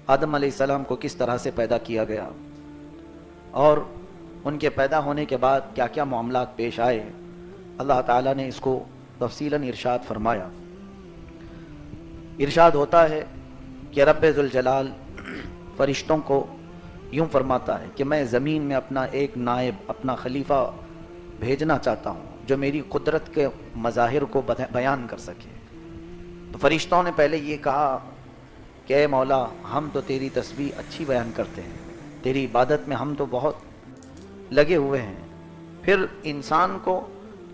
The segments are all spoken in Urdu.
آدم علیہ السلام کو کس طرح سے پیدا کیا گیا اور ان کے پیدا ہونے کے بعد کیا کیا معاملات پیش آئے، اللہ تعالیٰ نے اس کو تفصیلاً ارشاد فرمایا۔ ارشاد ہوتا ہے کہ رب ذوالجلال فرشتوں کو یوں فرماتا ہے کہ میں زمین میں اپنا ایک نائب، اپنا خلیفہ بھیجنا چاہتا ہوں جو میری قدرت کے مظاہر کو بیان کر سکے۔ تو فرشتوں نے پہلے یہ کہا کہ اے مولا، ہم تو تیری تسبیح اچھی بیان کرتے ہیں، تیری عبادت میں ہم تو بہت لگے ہوئے ہیں، پھر انسان کو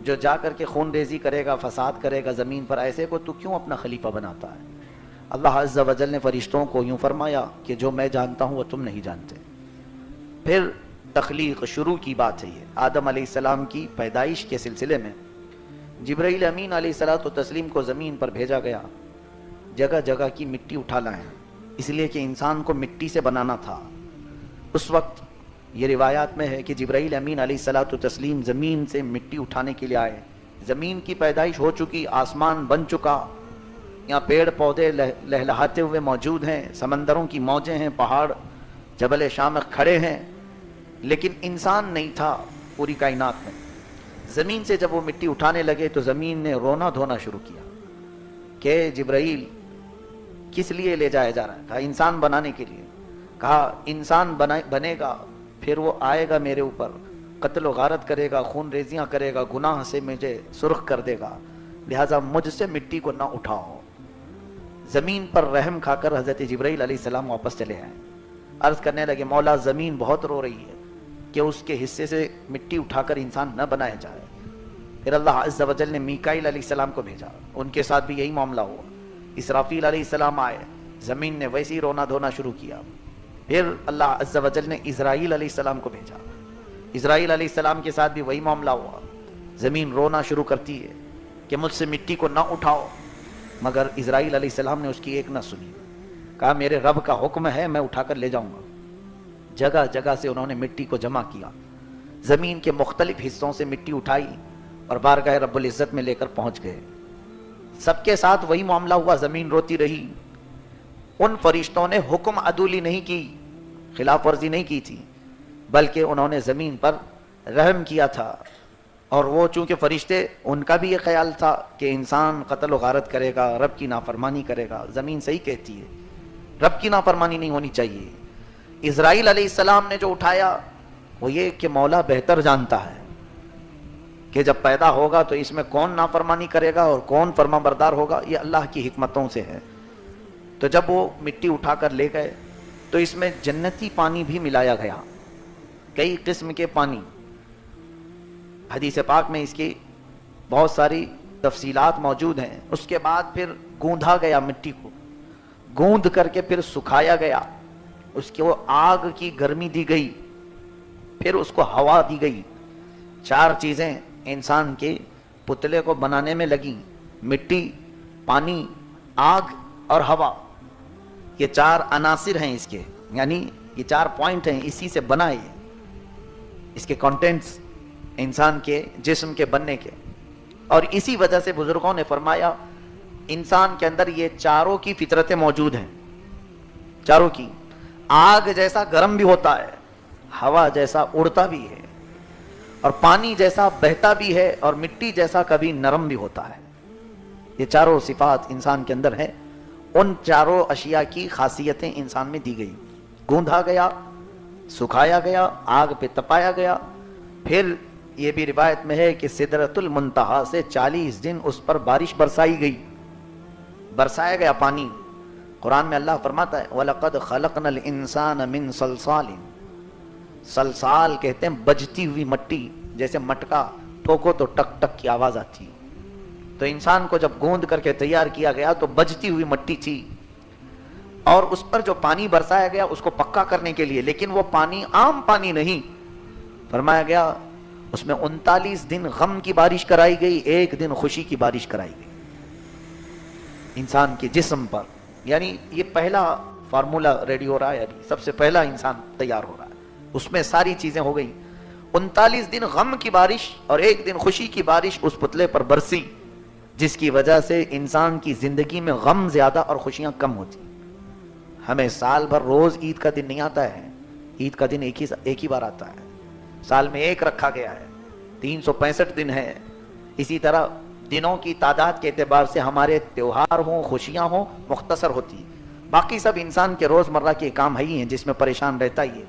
جو جا کر کے خون ریزی کرے گا، فساد کرے گا زمین پر، ایسے کو تو کیوں اپنا خلیفہ بناتا ہے؟ اللہ عز و جل نے فرشتوں کو یوں فرمایا کہ جو میں جانتا ہوں وہ تم نہیں جانتے۔ پھر تخلیق شروع کی بات ہے، یہ آدم علیہ السلام کی پیدائش کے سلسلے میں جبرائیل امین علیہ الصلوۃ والتسلیم کو زمین پر بھیجا گیا، جگہ جگہ کی مٹی اٹھا لائیں، اس لیے کہ انسان کو مٹی سے بنانا تھا۔ اس وقت یہ روایات میں ہے کہ جبرائیل امین علیہ الصلوۃ والتسلیم زمین سے مٹی اٹھانے کے لیے آئے، زمین کی پیدائش ہو چکی، آسمان بن چکا، یہاں پیڑ پودے لہلہاتے ہوئے موجود ہیں، سمندروں کی موجیں ہیں، پہاڑ جبل شامخ کھڑے ہیں، لیکن انسان نہیں تھا پوری کائنات میں۔ زمین سے جب وہ مٹی اٹھانے لگے تو زمین نے رونا دھونا شروع کیا کہ جبرائیل کس لیے لے جایا جا رہا ہے؟ کہا انسان بنانے کے لیے۔ کہا انسان بنے گا، پھر وہ آئے گا میرے اوپر، قتل و غارت کرے گا، خون ریزیاں کرے گا، گناہ سے مجھے سرخ کر دے گا، لہٰذا مجھ سے مٹی کو نہ اٹھاؤ۔ زمین پر رحم کھا کر حضرت جبرائیل علیہ السلام واپس چلے آئے، عرض کرنے لگے مولا زمین بہت رو رہی ہے کہ اس کے حصے سے مٹی اٹھا کر انسان نہ بنایا جائے۔ پھر اللہ عز و جل نے میکائیل علیہ السلام کو بھیجا، ان کے ساتھ بھی یہی معاملہ ہوا۔ اسرافیل علیہ السلام آئے، زمین نے ویسے ہی رونا دھونا شروع کیا۔ پھر اللہ عز و جل نے اسرائیل علیہ السلام کو بھیجا، اسرائیل علیہ السلام کے ساتھ بھی وہی معاملہ ہوا، زمین رونا شروع کرتی ہے کہ مجھ سے مٹی کو نہ اٹھاؤ، مگر اسرائیل علیہ السلام نے اس کی ایک نہ سنی، کہا میرے رب کا حکم ہے، میں اٹھا کر لے جاؤں گا۔ جگہ جگہ سے انہوں نے مٹی کو جمع کیا، زمین کے مختلف حصوں سے مٹی اٹھائی اور بارگاہ رب العزت میں لے کر پہنچ گئے۔ سب کے ساتھ وہی معاملہ ہوا، زمین روتی رہی۔ ان فرشتوں نے حکم عدولی نہیں کی، خلاف ورزی نہیں کی تھی، بلکہ انہوں نے زمین پر رحم کیا تھا۔ اور وہ چونکہ فرشتے، ان کا بھی یہ خیال تھا کہ انسان قتل و غارت کرے گا، رب کی نافرمانی کرے گا، زمین صحیح کہتی ہے، رب کی نافرمانی نہیں ہونی چاہیے۔ اسرائیل علیہ السلام نے جو اٹھایا وہ یہ کہ مولا بہتر جانتا ہے کہ جب پیدا ہوگا تو اس میں کون نافرمانی کرے گا اور کون فرما بردار ہوگا، یہ اللہ کی حکمتوں سے ہے۔ تو جب وہ مٹی اٹھا کر لے گئے تو اس میں جنتی پانی بھی ملایا گیا، کئی قسم کے پانی۔ حدیث پاک میں اس کی بہت ساری تفصیلات موجود ہیں۔ اس کے بعد پھر گوندھا گیا، مٹی کو گوندھ کر کے پھر سکھایا گیا، اس کو آگ کی گرمی دی گئی، پھر اس کو ہوا دی گئی۔ چار چیزیں انسان کے پتلے کو بنانے میں لگیں، مٹی، پانی، آگ اور ہوا۔ یہ چار عناصر ہیں اس کے، یعنی یہ چار پوائنٹ ہیں، اسی سے بنا ہے اس کے کانٹینٹس انسان کے جسم کے بننے کے۔ اور اسی وجہ سے بزرگوں نے فرمایا انسان کے اندر یہ چاروں کی فطرتیں موجود ہیں، چاروں کی۔ آگ جیسا گرم بھی ہوتا ہے، ہوا جیسا اڑتا بھی ہے، اور پانی جیسا بہتا بھی ہے، اور مٹی جیسا کبھی نرم بھی ہوتا ہے۔ یہ چاروں صفات انسان کے اندر ہیں۔ ان چاروں اشیاء کی خاصیتیں انسان میں دی گئی، گوندھا گیا، سکھایا گیا، آگ پہ تپایا گیا۔ پھر یہ بھی روایت میں ہے کہ سدرۃ المنتہا سے 40 دن اس پر بارش برسائی گئی، برسایا گیا پانی۔ قرآن میں اللہ فرماتا ہے وَلَقَدْ خَلَقْنَا الْإِنسَانَ مِنْ صَلْصَالٍ، صلصال کہتے ہیں بجتی ہوئی مٹی، جیسے مٹکا ٹھوکو تو ٹک ٹک کی آواز آتی ہے۔ تو انسان کو جب گوند کر کے تیار کیا گیا تو بجتی ہوئی مٹی تھی، اور اس پر جو پانی برسایا گیا اس کو پکا کرنے کے لیے، لیکن وہ پانی عام پانی نہیں، فرمایا گیا اس میں 39 دن غم کی بارش کرائی گئی، 1 دن خوشی کی بارش کرائی گئی انسان کے جسم پر۔ یعنی یہ پہلا فارمولا ریڈی ہو رہا ہے، ابھی سب سے پہلا انسان تیار ہو رہا ہے، اس میں ساری چیزیں ہو گئی۔ 39 دن غم کی بارش اور 1 دن خوشی کی بارش اس پتلے پر برسی، جس کی وجہ سے انسان کی زندگی میں غم زیادہ اور خوشیاں کم ہوتی۔ ہمیں سال بھر روز عید کا دن نہیں آتا ہے، عید کا دن ایک ہی بار آتا ہے، سال میں ایک رکھا گیا ہے، 365 دن ہے. اسی طرح دنوں کی تعداد کے اعتبار سے ہمارے تیوہار ہوں، خوشیاں ہوں، مختصر ہوتی. باقی سب انسان کے روز مرہ کے کام ہے ہی ہیں جس میں پریشان رہتا ہی ہے.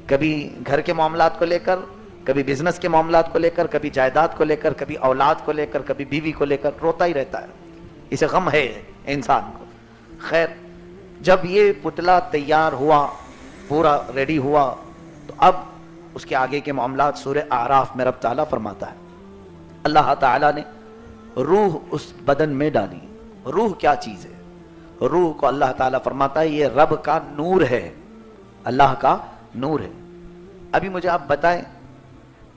کبھی گھر کے معاملات کو لے کر، کبھی بزنس کے معاملات کو لے کر، کبھی جائیداد کو لے کر، کبھی اولاد کو لے کر، کبھی بیوی کو لے کر روتا ہی رہتا ہے. اسے غم ہے انسان کو. خیر، جب یہ پتلا تیار ہوا، پورا ریڈی ہوا، تو اب اس کے آگے کے معاملات سورہ اعراف میں رب تعالیٰ فرماتا ہے. اللہ تعالیٰ نے روح اس بدن میں ڈالی. روح کیا چیز ہے؟ روح کو اللہ تعالیٰ فرماتا ہے یہ رب کا نور ہے، اللہ کا نور ہے. ابھی مجھے آپ بتائیں،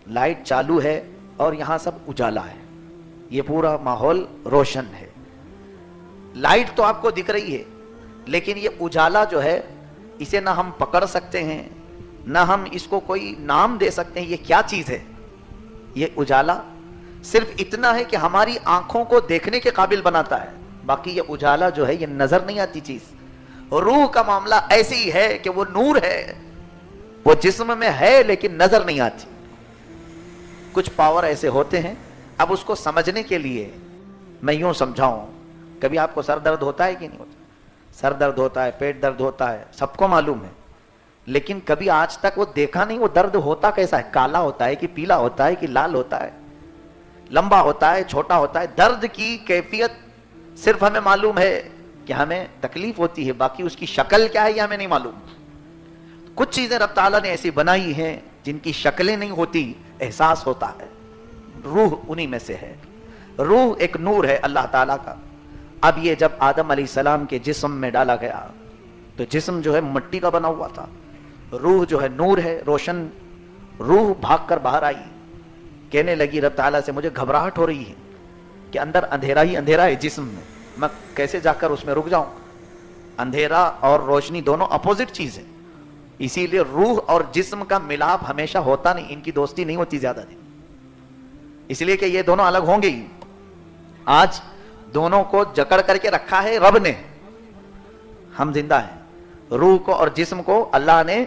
لائٹ چالو ہے اور یہاں سب اجالا ہے، یہ پورا ماحول روشن ہے، لائٹ تو آپ کو دکھ رہی ہے، لیکن یہ اجالا جو ہے اسے نہ ہم پکڑ سکتے ہیں، نہ ہم اس کو کوئی نام دے سکتے ہیں. یہ کیا چیز ہے؟ یہ اجالا صرف اتنا ہے کہ ہماری آنکھوں کو دیکھنے کے قابل بناتا ہے، باقی یہ اجالا جو ہے یہ نظر نہیں آتی چیز. روح کا معاملہ ایسے ہی ہے کہ وہ نور ہے، وہ جسم میں ہے لیکن نظر نہیں آتی. کچھ پاور ایسے ہوتے ہیں، اب اس کو سمجھنے کے لیے میں یوں سمجھاؤں. کبھی آپ کو سر درد ہوتا ہے کہ نہیں ہوتا؟ سر درد ہوتا ہے، پیٹ درد ہوتا ہے، سب کو معلوم ہے، لیکن کبھی آج تک وہ دیکھا نہیں وہ درد ہوتا کیسا ہے، کالا ہوتا ہے کہ پیلا ہوتا ہے کہ لال ہوتا ہے، لمبا ہوتا ہے چھوٹا ہوتا ہے. درد کی کیفیت صرف ہمیں معلوم ہے کہ ہمیں تکلیف ہوتی ہے، باقی اس کی شکل کیا ہے یہ ہمیں نہیں معلوم. کچھ چیزیں رب تعالیٰ نے ایسی بنائی ہیں جن کی شکلیں نہیں ہوتی، احساس ہوتا ہے. روح انہی میں سے ہے. روح ایک نور ہے اللہ تعالیٰ کا. اب یہ جب آدم علیہ السلام کے جسم میں ڈالا گیا تو جسم جو ہے مٹی کا بنا ہوا تھا، روح جو ہے نور ہے، روشن. روح بھاگ کر باہر آئی، کہنے لگی رب تعالیٰ سے مجھے گھبراہٹ ہو رہی ہے کہ اندر اندھیرا ہی اندھیرا ہے جسم میں کیسے جا کر اس میں رک جاؤں. اندھیرا اور روشنی دونوں اپوزٹ چیز ہے، اسی لیے روح اور جسم کا ملاپ ہمیشہ ہوتا نہیں، ان کی دوستی نہیں ہوتی زیادہ دن، اس لیے کہ یہ دونوں الگ ہوں گے ہی. آج دونوں کو جکڑ کر کے رکھا ہے رب نے، ہم زندہ ہیں. روح کو اور جسم کو اللہ نے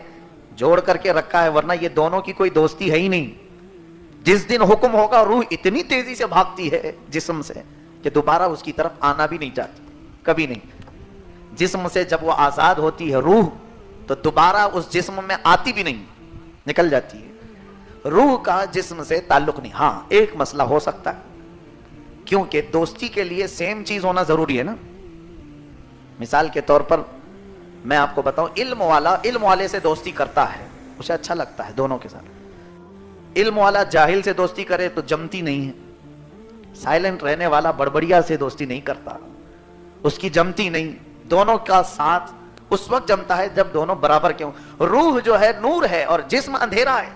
جوڑ کر کے رکھا ہے، ورنہ یہ دونوں کی کوئی دوستی ہے ہی نہیں. جس دن حکم ہوگا روح اتنی تیزی سے بھاگتی ہے جسم سے کہ دوبارہ اس کی طرف آنا بھی نہیں چاہتی، کبھی نہیں. جسم سے جب وہ آزاد ہوتی ہے روح تو دوبارہ اس جسم میں آتی بھی نہیں، نکل جاتی ہے. روح کا جسم سے تعلق نہیں. ہاں ایک مسئلہ ہو سکتا ہے، کیونکہ دوستی کے لیے سیم چیز ہونا ضروری ہے نا. مثال کے طور پر میں آپ کو بتاؤں، علم والا علم والے سے دوستی کرتا ہے، اسے اچھا لگتا ہے دونوں کے ساتھ. علم والا جاہل سے دوستی کرے تو جمتی نہیں ہے. سائلنٹ رہنے والا بڑبڑیا سے دوستی نہیں کرتا، اس کی جمتی نہیں. دونوں کا ساتھ اس وقت جمتا ہے جب دونوں برابر کے ہوں. روح جو ہے نور ہے اور جسم اندھیرا ہے،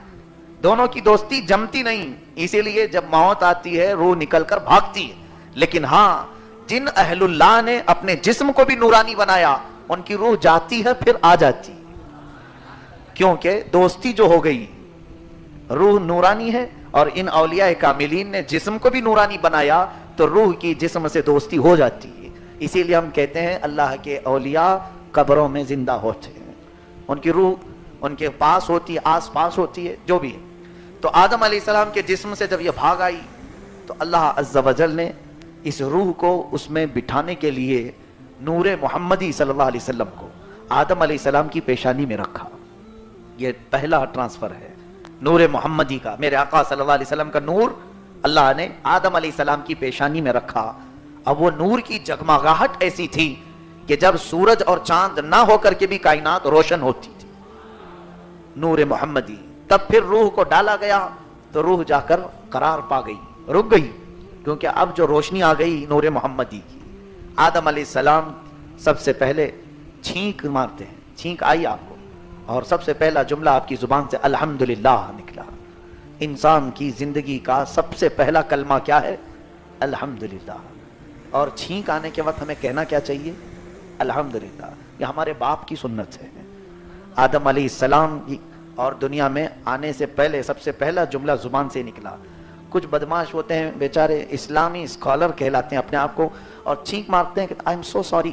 دونوں کی دوستی جمتی نہیں. اسی لیے جب موت آتی ہے روح نکل کر بھاگتی ہے. لیکن ہاں جن اہل اللہ نے اپنے جسم کو بھی نورانی بنایا ان کی روح جاتی ہے پھر آ جاتی، کیونکہ دوستی جو ہو گئی، روح نورانی ہے. اور ان اولیاء کاملین نے جسم کو بھی نورانی بنایا تو روح کی جسم سے دوستی ہو جاتی ہے. اسی لیے ہم کہتے ہیں اللہ کے اولیاء قبروں میں زندہ ہوتے ہیں، ان کی روح ان کے پاس ہوتی ہے، آس پاس ہوتی ہے، جو بھی ہے. تو آدم علیہ السلام کے جسم سے جب یہ بھاگ آئی تو اللہ عز و جل نے اس روح کو اس میں بٹھانے کے لیے نور محمدی صلی اللہ علیہ وسلم کو آدم علیہ السلام کی پیشانی میں رکھا. یہ پہلا ٹرانسفر ہے نور محمدی کا. میرے آقا صلی اللہ علیہ وسلم کا نور اللہ نے آدم علیہ السلام کی پیشانی میں رکھا. اب وہ نور کی جگمگاہٹ ایسی تھی کہ جب سورج اور چاند نہ ہو کر کے بھی کائنات روشن ہوتی تھی. نور محمدی. تب پھر روح کو ڈالا گیا تو روح جا کر قرار پا گئی، رک گئی، کیونکہ اب جو روشنی آ گئی نور محمدی کی. آدم علیہ السلام سب سے پہلے چھینک مارتے ہیں، چھینک آئی آپ کو، اور سب سے پہلا جملہ آپ کی زبان سے الحمدللہ نکلا. انسان کی زندگی کا سب سے پہلا کلمہ کیا ہے؟ الحمدللہ. اور چھینک آنے کے وقت ہمیں کہنا کیا چاہیے؟ الحمدللہ. یہ ہمارے باپ کی سنت ہے. آدم علیہ السلام اور دنیا میں آنے سے پہلے سب سے پہلا جملہ زبان سے نکلا. کچھ بدماش ہوتے ہیں بیچارے، اسلامی اسکالر کہلاتے ہیں اپنے آپ کو، اور چھینک مارتے ہیں کہ آئی ایم سو سوری.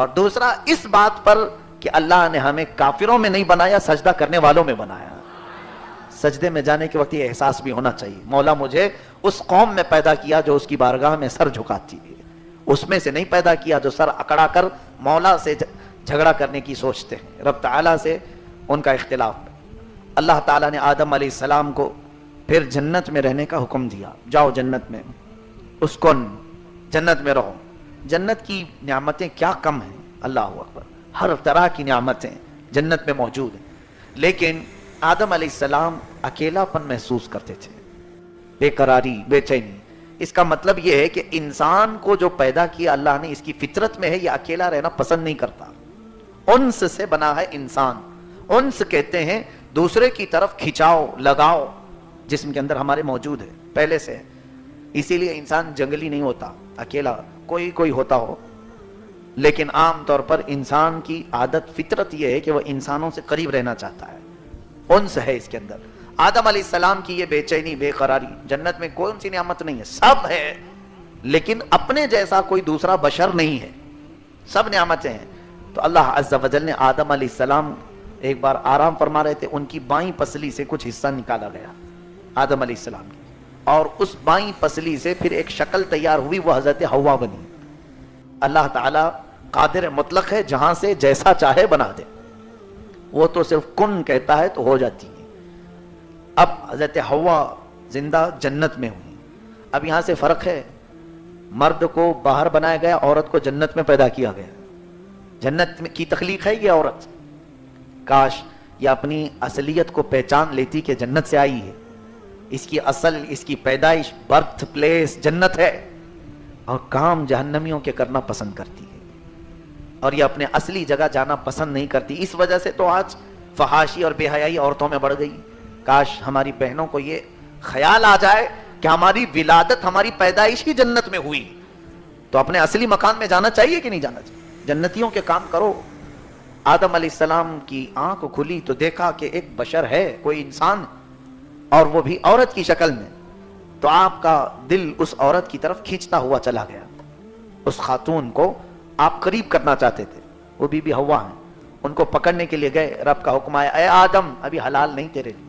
اور دوسرا اس بات پر کہ اللہ نے ہمیں کافروں میں نہیں بنایا، سجدہ کرنے والوں میں بنایا. سجدے میں جانے کے وقت یہ احساس بھی ہونا چاہیے، مولا مجھے اس قوم میں پیدا کیا جو اس کی بارگاہ میں سر جھکاتی ہے، اس میں سے نہیں پیدا کیا جو سر اکڑا کر مولا سے جھگڑا کرنے کی سوچتے ہیں. رب تعالیٰ سے ان کا اختلاف. اللہ تعالیٰ نے آدم علیہ السلام کو پھر جنت میں رہنے کا حکم دیا، جاؤ جنت میں، اسکن، جنت میں رہو. جنت کی نعمتیں کیا کم ہیں، اللہ اکبر، ہر طرح کی نعمتیں جنت میں موجود ہیں. لیکن آدم علیہ السلام اکیلا پن محسوس کرتے تھے، بے قراری، بے چینی. اس کا مطلب یہ ہے کہ انسان کو جو پیدا کیا اللہ نے، اس کی فطرت میں ہے یہ اکیلا رہنا پسند نہیں کرتا. انس سے بنا ہے انسان. انس کہتے ہیں دوسرے کی طرف کھچاؤ، لگاؤ، جسم کے اندر ہمارے موجود ہے پہلے سے. اسی لیے انسان جنگلی نہیں ہوتا، اکیلا کوئی ہوتا ہو، لیکن عام طور پر انسان کی عادت، فطرت یہ ہے کہ وہ انسانوں سے قریب رہنا چاہتا ہے. انس ہے اس کے اندر. آدم علیہ السلام کی یہ بے چینی، بے قراری، جنت میں کوئی سی نعمت نہیں ہے، سب ہے، لیکن اپنے جیسا کوئی دوسرا بشر نہیں ہے، سب نعمتیں ہیں. تو اللہ عز و جل نے آدم علیہ السلام ایک بار آرام فرما رہے تھے، ان کی بائیں پسلی سے کچھ حصہ نکالا گیا آدم علیہ السلام کی، اور اس بائیں پسلی سے پھر ایک شکل تیار ہوئی، وہ حضرت حوا بنی. اللہ تعالیٰ قادر مطلق ہے، جہاں سے جیسا چاہے بنا دے. وہ تو صرف کن کہتا ہے تو ہو جاتی ہے. اب حضرت حوا زندہ جنت میں ہوئی. اب یہاں سے فرق ہے، مرد کو باہر بنایا گیا، عورت کو جنت میں پیدا کیا گیا. جنت کی تخلیق ہے یہ عورت. کاش یہ اپنی اصلیت کو پہچان لیتی کہ جنت سے آئی ہے، اس کی اصل، اس کی پیدائش، برتھ پلیس جنت ہے، اور کام جہنمیوں کے کرنا پسند کرتی ہے، اور یہ اپنے اصلی جگہ جانا پسند نہیں کرتی. اس وجہ سے تو آج فحاشی اور بے حیائی عورتوں میں بڑھ گئی. کاش ہماری بہنوں کو یہ خیال آ جائے کہ ہماری ولادت، ہماری پیدائش ہی جنت میں ہوئی، تو اپنے اصلی مکان میں جانا چاہیے کہ نہیں جانا چاہیے. جنتیوں کے کام کرو. آدم علیہ السلام کی آنکھ کھلی تو دیکھا کہ ایک بشر ہے، کوئی انسان، اور وہ بھی عورت کی شکل میں. تو آپ کا دل اس عورت کی طرف کھینچتا ہوا چلا گیا. اس خاتون کو آپ قریب کرنا چاہتے تھے. وہ بی بی حوا ہیں، ان کو پکڑنے کے لیے گئے. رب کا حکم آیا، اے آدم ابھی حلال نہیں، تیرے لیے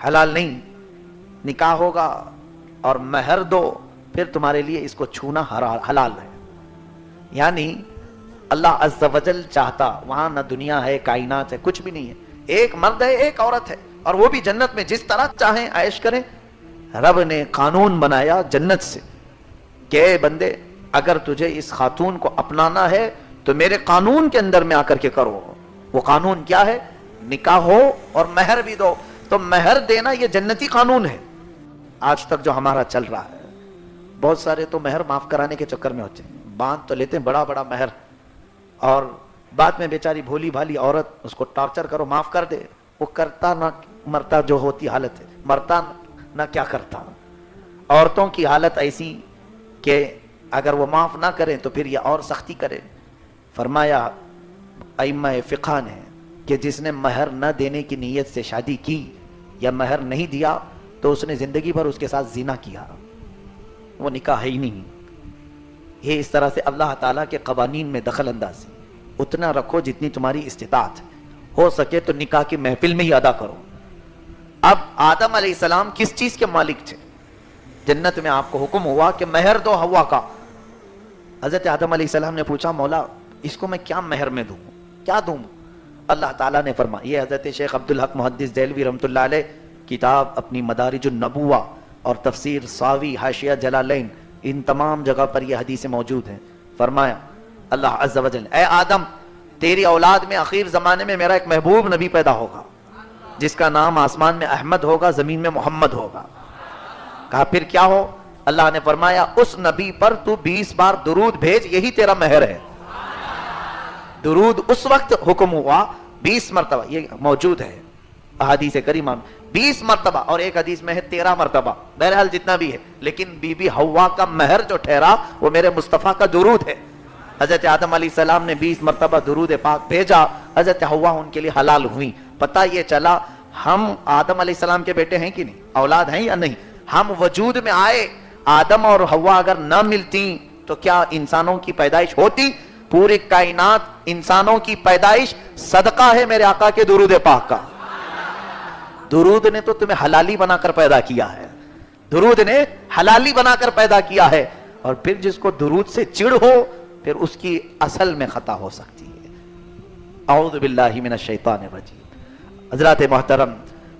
حلال نہیں، نکاح ہوگا اور مہر دو، پھر تمہارے لیے اس کو چھونا حلال ہے. یعنی اللہ عز و جل چاہتا، وہاں نہ دنیا ہے، کائنات ہے، کچھ بھی نہیں ہے، ایک مرد ہے، ایک عورت ہے، اور وہ بھی جنت میں جس طرح چاہیں عیش کریں. رب نے قانون بنایا جنت سے کہ اے بندے، اگر تجھے اس خاتون کو اپنانا ہے تو میرے قانون کے اندر میں آ کر کے کرو. وہ قانون کیا ہے؟ نکاح ہو اور مہر بھی دو. تو مہر دینا یہ جنتی قانون ہے. آج تک جو ہمارا چل رہا ہے، بہت سارے تو مہر معاف کرانے کے چکر میں ہوتے ہیں، باندھ تو لیتے ہیں بڑا بڑا مہر، اور بعد میں بیچاری بھولی بھالی عورت، اس کو ٹارچر کرو، معاف کر دے. وہ کرتا نہ مرتا جو ہوتی حالت ہے، مرتا نہ کیا کرتا. عورتوں کی حالت ایسی کہ اگر وہ معاف نہ کریں تو پھر یہ اور سختی کرے. فرمایا ائمہ فقہ نے کہ جس نے مہر نہ دینے کی نیت سے شادی کی یا مہر نہیں دیا تو اس نے زندگی بھر اس کے ساتھ زنا کیا، وہ نکاح ہے ہی نہیں. یہ اس طرح سے اللہ تعالیٰ کے قوانین میں دخل اندازی. اتنا رکھو جتنی تمہاری استطاعت ہو سکے، تو نکاح کی محفل میں ہی ادا کرو. اب آدم علیہ السلام کس چیز کے مالک تھے؟ جنت میں آپ کو حکم ہوا کہ مہر دو حوا کا. حضرت آدم علیہ السلام نے پوچھا، مولا اس کو میں کیا مہر میں دوں، کیا دوں؟ اللہ تعالیٰ نے فرمایا، یہ حضرت شیخ عبدالحق محدث دہلوی رحمۃ اللہ علیہ کتاب اپنی مدارج النبوہ اور تفسیر ساوی حاشیہ جلالین، ان تمام جگہ پر یہ حدیثیں موجود ہیں. فرمایا اللہ عز و جل، اے آدم، تیری اولاد میں آخر زمانے میں میرا ایک محبوب نبی پیدا ہوگا جس کا نام آسمان میں احمد ہوگا، زمین میں محمد ہوگا. کہا پھر کیا ہو؟ اللہ نے فرمایا اس نبی پر تو 20 بار درود بھیج، یہی تیرا مہر ہے. درود اس وقت حکم ہوا 20 مرتبہ، یہ موجود ہے احادیث کریمہ میں، 20 مرتبہ، اور ایک حدیث میں ہے 13 مرتبہ. بہرحال جتنا بھی ہے، لیکن بی بی حوا کا مہر جو ٹھہرا وہ میرے مصطفیٰ کا درود ہے. حضرت آدم علیہ السلام نے 20 مرتبہ درود پاک بھیجا، حضرت حوا ان کے لیے حلال ہوئی. پتہ یہ چلا ہم آدم علیہ السلام کے بیٹے ہیں کہ نہیں، اولاد ہیں یا نہیں. ہم وجود میں آئے، آدم اور حوا اگر نہ ملتی تو کیا انسانوں کی پیدائش ہوتی؟ پوری کائنات انسانوں کی پیدائش صدقہ ہے میرے آقا کے درود پاک کا. درود نے تو تمہیں حلالی بنا کر پیدا کیا ہے, درود نے حلالی بنا کر پیدا کیا ہے. اور پھر جس کو درود سے چڑ ہو پھر اس کی اصل میں خطا ہو سکتی ہے. اعوذ باللہ من الشیطان الرجیم. حضرات محترم,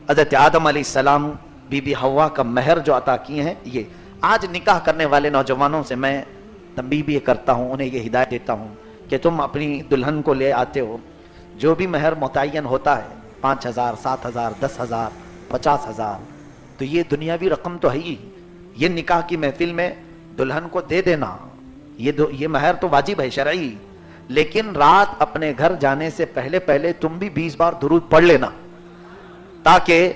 حضرت آدم علیہ السلام بی بی حوا کا مہر جو عطا کیے ہیں, یہ آج نکاح کرنے والے نوجوانوں سے میں تنبیہ بھی کرتا ہوں, انہیں یہ ہدایت دیتا ہوں کہ تم اپنی دلہن کو لے آتے ہو, جو بھی مہر متعین ہوتا ہے 5,000 7,000 10,000 50,000, تو یہ دنیاوی رقم تو ہے ہی. یہ نکاح کی محفل میں دلہن کو دے دینا, یہ مہر تو واجب ہے شرعی, لیکن رات اپنے گھر جانے سے پہلے تم بھی 20 بار درود پڑھ لینا, تاکہ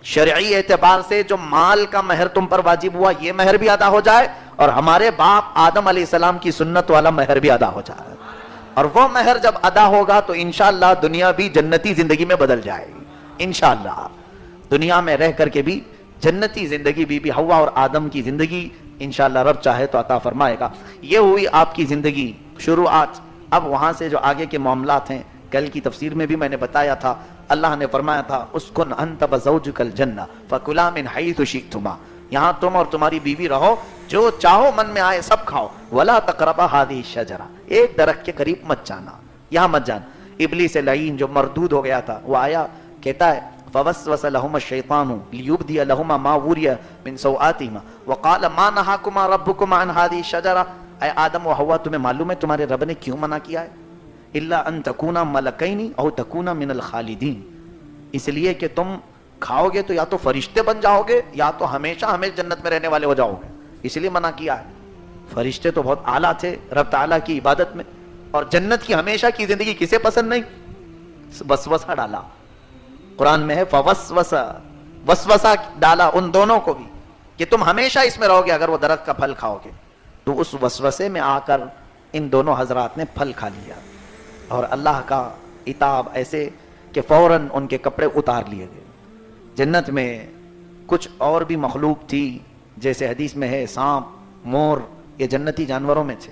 شرعی اعتبار سے جو مال کا مہر تم پر واجب ہوا یہ مہر بھی ادا ہو جائے, اور ہمارے باپ آدم علیہ السلام کی سنت والا مہر بھی ادا ہو جائے. اور وہ مہر جب ادا ہوگا تو انشاءاللہ دنیا بھی جنتی زندگی میں بدل جائے گی. انشاءاللہ دنیا میں رہ کر کے بھی جنتی زندگی بی بی حوا اور آدم کی زندگی انشاءاللہ رب چاہے تو عطا فرمائے گا. یہ ہوئی آپ کی زندگی شروعات. اب وہاں سے جو آگے کے معاملات ہیں, کل کی تفسیر میں بھی میں نے بتایا تھا, اللہ نے فرمایا تھا اسکن انت وزوجک الجنہ فکلا من حیث شئتما, یہاں تم اور تمہاری بیوی رہو, جو چاہو من میں آئے سب کھاؤ. ولا تقربا هذه الشجرہ, ایک درخت کے قریب مت جانا, یہاں مت جانا. ابلیس لعین جو مردود ہو گیا تھا وہ آیا, کہتا ہے فوسوس لهما الشیطان لیبدی لهما ما وري من سوآتهما وقال ما نهاكما ربكما عن هذه الشجرہ, اے آدم و حوا تمہیں معلوم ہے تمہارے رب نے کیوں منع کیا ہے؟ الا ان تکونا ملکین او تکونا من الخالدین, اس لیے کہ تم کھاؤ گے تو یا تو فرشتے بن جاؤ گے یا تو ہمیشہ جنت میں رہنے والے ہو جاؤ گے, اس لیے منع کیا ہے. فرشتے تو بہت اعلیٰ تھے رب تعالیٰ کی عبادت میں, اور جنت کی ہمیشہ کی زندگی کسے پسند نہیں؟ وسوسہ ڈالا. قرآن میں ہے وسوسہ ڈالا ان دونوں کو بھی کہ تم ہمیشہ اس میں رہو گے اگر وہ درخت کا پھل کھاؤ گے. تو اس وسوسے میں آ کر ان دونوں حضرات نے پھل کھا لیا, اور اللہ کا عتاب ایسے کہ فوراً ان کے کپڑے اتار لیے گئے. جنت میں کچھ اور بھی مخلوق تھی, جیسے حدیث میں ہے سانپ, مور, یہ جنتی جانوروں میں تھے,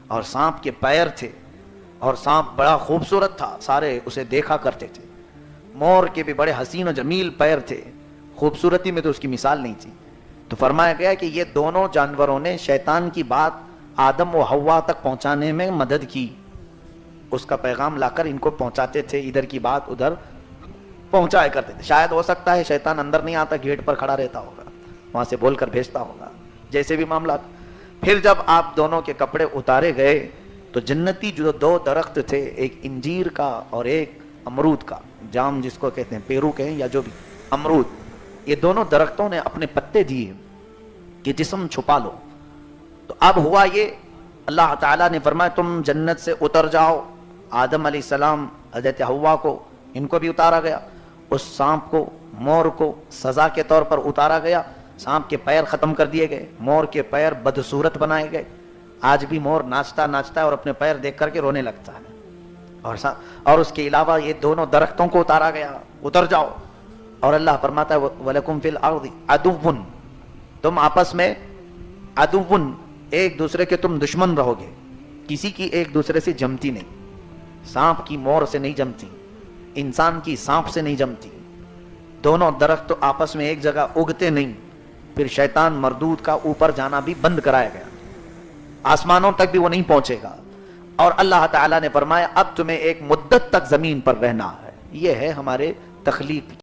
اور سانپ کے پیر تھے, اور سانپ بڑا خوبصورت تھا, سارے اسے دیکھا کرتے تھے. مور کے بھی بڑے حسین و جمیل پیر تھے, خوبصورتی میں تو اس کی مثال نہیں تھی. تو فرمایا گیا کہ یہ دونوں جانوروں نے شیطان کی بات آدم و حوا تک پہنچانے میں مدد کی, اس کا پیغام لا کر ان کو پہنچاتے تھے, ادھر کی بات ادھر پہنچایا کرتے تھے. شاید ہو سکتا ہے شیطان اندر نہیں آتا, گیٹ پر کھڑا رہتا ہوگا, وہاں سے بول کر بھیجتا ہوگا, جیسے بھی معاملات. پھر جب آپ دونوں کے کپڑے اتارے گئے تو جنتی جو دو درخت تھے, ایک انجیر کا اور ایک امرود کا, جام جس کو کہتے ہیں, پیرو کہیں یا جو بھی, امرود, یہ دونوں درختوں نے اپنے پتے دیے کہ جسم چھپا لو. تو اب ہوا یہ, اللہ تعالیٰ نے فرمایا تم جنت سے اتر جاؤ. آدم علیہ السلام, حضرت حوا کو, ان کو بھی اتارا گیا. اس سانپ کو, مور کو سزا کے طور پر اتارا گیا. سانپ کے پیر ختم کر دیے گئے, مور کے پیر بدصورت بنائے گئے. آج بھی مور ناچتا ہے اور اپنے پیر دیکھ کر کے رونے لگتا ہے. اور اس کے علاوہ یہ دونوں درختوں کو اتارا گیا, اتر جاؤ. اور اللہ فرماتا ہے وَلَكُمْ فِي الْأَرْضِ عَدُوٌّ, تم آپس میں عدوٌ, ایک دوسرے کے تم دشمن رہو گے. کسی کی ایک دوسرے سے جمتی نہیں, سانپ کی مور سے نہیں جمتی, انسان کی سانپ سے نہیں جمتی. دونوں درخت تو آپس میں ایک جگہ اگتے نہیں. پھر شیطان مردود کا اوپر جانا بھی بند کرایا گیا, آسمانوں تک بھی وہ نہیں پہنچے گا. اور اللہ تعالیٰ نے فرمایا اب تمہیں ایک مدت تک زمین پر رہنا ہے. یہ ہے ہمارے تخلیق